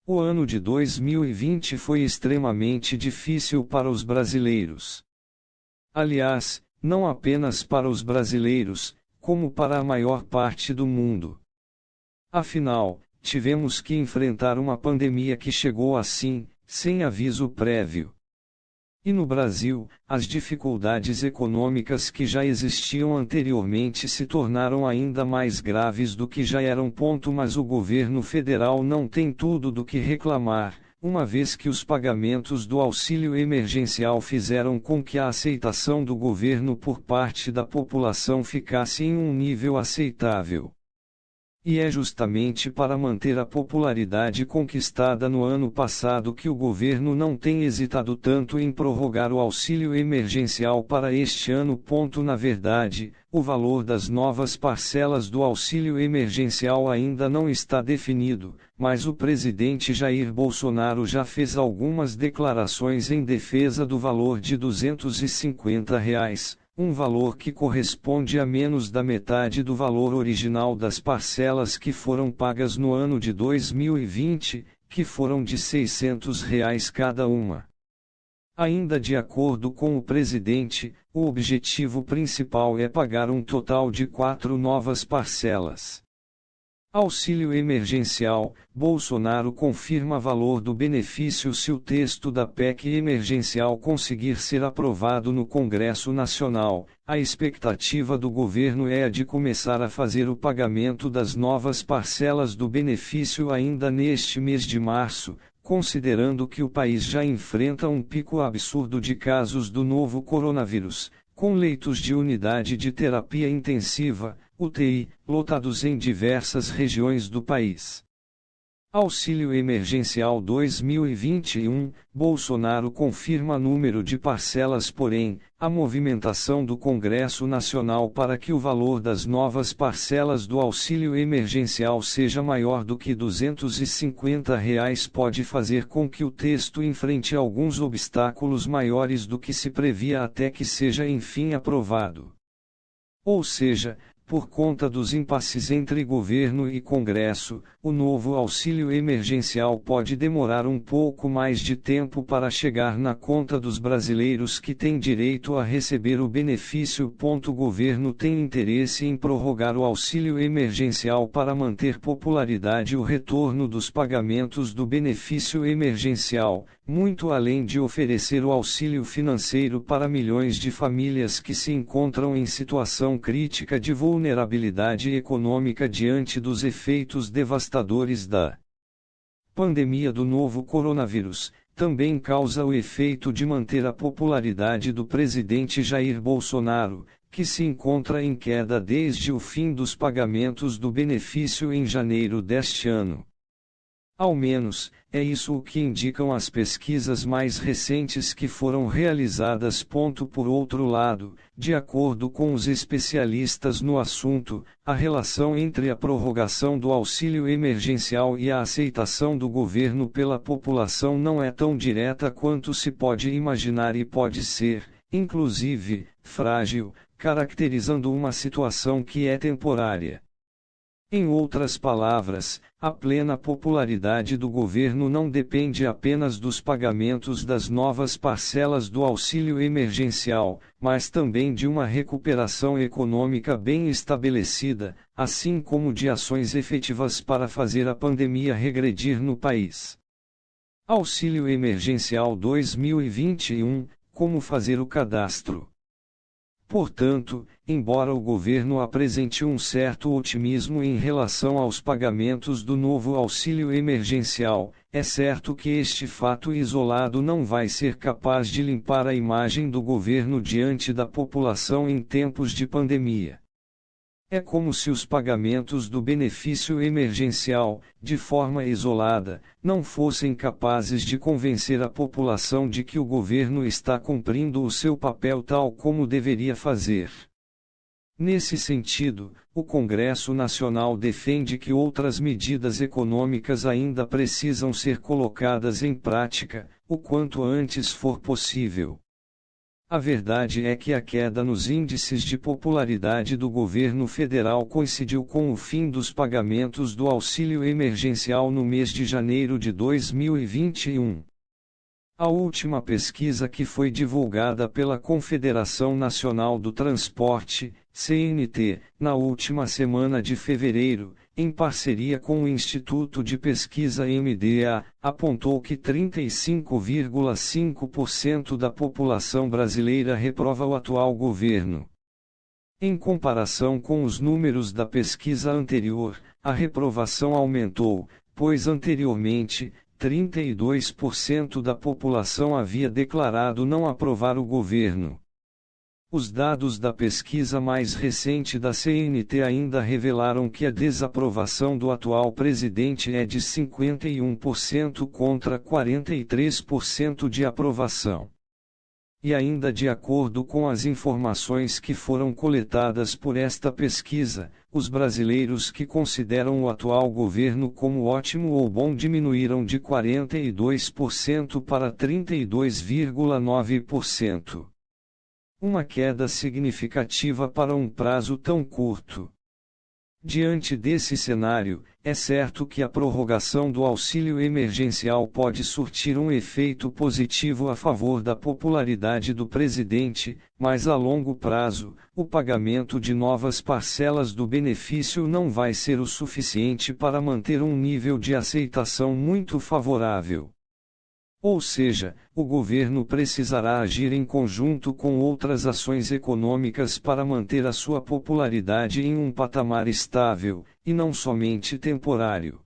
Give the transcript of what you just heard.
O ano de 2020 foi extremamente difícil para os brasileiros. Aliás, não apenas para os brasileiros, como para a maior parte do mundo. Afinal, tivemos que enfrentar uma pandemia que chegou assim, sem aviso prévio. E no Brasil, as dificuldades econômicas que já existiam anteriormente se tornaram ainda mais graves do que já eram. Mas o governo federal não tem tudo do que reclamar, uma vez que os pagamentos do auxílio emergencial fizeram com que a aceitação do governo por parte da população ficasse em um nível aceitável. E é justamente para manter a popularidade conquistada no ano passado que o governo não tem hesitado tanto em prorrogar o auxílio emergencial para este ano. Na verdade, o valor das novas parcelas do auxílio emergencial ainda não está definido, mas o presidente Jair Bolsonaro já fez algumas declarações em defesa do valor de R$ 250. Um valor que corresponde a menos da metade do valor original das parcelas que foram pagas no ano de 2020, que foram de R$ 600 cada uma. Ainda de acordo com o presidente, o objetivo principal é pagar um total de 4 novas parcelas. Auxílio emergencial: Bolsonaro confirma valor do benefício se o texto da PEC emergencial conseguir ser aprovado no Congresso Nacional. A expectativa do governo é a de começar a fazer o pagamento das novas parcelas do benefício ainda neste mês de março, considerando que o país já enfrenta um pico absurdo de casos do novo coronavírus, com leitos de unidade de terapia intensiva, UTI, lotados em diversas regiões do país. Auxílio Emergencial 2021, Bolsonaro confirma número de parcelas, porém, a movimentação do Congresso Nacional para que o valor das novas parcelas do auxílio emergencial seja maior do que R$ 250 pode fazer com que o texto enfrente alguns obstáculos maiores do que se previa até que seja enfim aprovado. Ou seja, por conta dos impasses entre governo e Congresso, o novo auxílio emergencial pode demorar um pouco mais de tempo para chegar na conta dos brasileiros que têm direito a receber o benefício. O governo tem interesse em prorrogar o auxílio emergencial para manter popularidade e o retorno dos pagamentos do benefício emergencial, muito além de oferecer o auxílio financeiro para milhões de famílias que se encontram em situação crítica de vulnerabilidade econômica diante dos efeitos devastadores da pandemia do novo coronavírus. Também causa o efeito de manter a popularidade do presidente Jair Bolsonaro, que se encontra em queda desde o fim dos pagamentos do benefício em janeiro deste ano. Ao menos, é isso o que indicam as pesquisas mais recentes que foram realizadas. Por outro lado, de acordo com os especialistas no assunto, a relação entre a prorrogação do auxílio emergencial e a aceitação do governo pela população não é tão direta quanto se pode imaginar e pode ser, inclusive, frágil, caracterizando uma situação que é temporária. Em outras palavras, a plena popularidade do governo não depende apenas dos pagamentos das novas parcelas do auxílio emergencial, mas também de uma recuperação econômica bem estabelecida, assim como de ações efetivas para fazer a pandemia regredir no país. Auxílio Emergencial 2021 – Como fazer o cadastro? Portanto, embora o governo apresente um certo otimismo em relação aos pagamentos do novo auxílio emergencial, é certo que este fato isolado não vai ser capaz de limpar a imagem do governo diante da população em tempos de pandemia. É como se os pagamentos do benefício emergencial, de forma isolada, não fossem capazes de convencer a população de que o governo está cumprindo o seu papel tal como deveria fazer. Nesse sentido, o Congresso Nacional defende que outras medidas econômicas ainda precisam ser colocadas em prática, o quanto antes for possível. A verdade é que a queda nos índices de popularidade do governo federal coincidiu com o fim dos pagamentos do auxílio emergencial no mês de janeiro de 2021. A última pesquisa que foi divulgada pela Confederação Nacional do Transporte, CNT, na última semana de fevereiro, em parceria com o Instituto de Pesquisa MDA, apontou que 35,5% da população brasileira reprova o atual governo. Em comparação com os números da pesquisa anterior, a reprovação aumentou, pois anteriormente, 32% da população havia declarado não aprovar o governo. Os dados da pesquisa mais recente da CNT ainda revelaram que a desaprovação do atual presidente é de 51% contra 43% de aprovação. E ainda de acordo com as informações que foram coletadas por esta pesquisa, os brasileiros que consideram o atual governo como ótimo ou bom diminuíram de 42% para 32,9%. Uma queda significativa para um prazo tão curto. Diante desse cenário, é certo que a prorrogação do auxílio emergencial pode surtir um efeito positivo a favor da popularidade do presidente, mas a longo prazo, o pagamento de novas parcelas do benefício não vai ser o suficiente para manter um nível de aceitação muito favorável. Ou seja, o governo precisará agir em conjunto com outras ações econômicas para manter a sua popularidade em um patamar estável, e não somente temporário.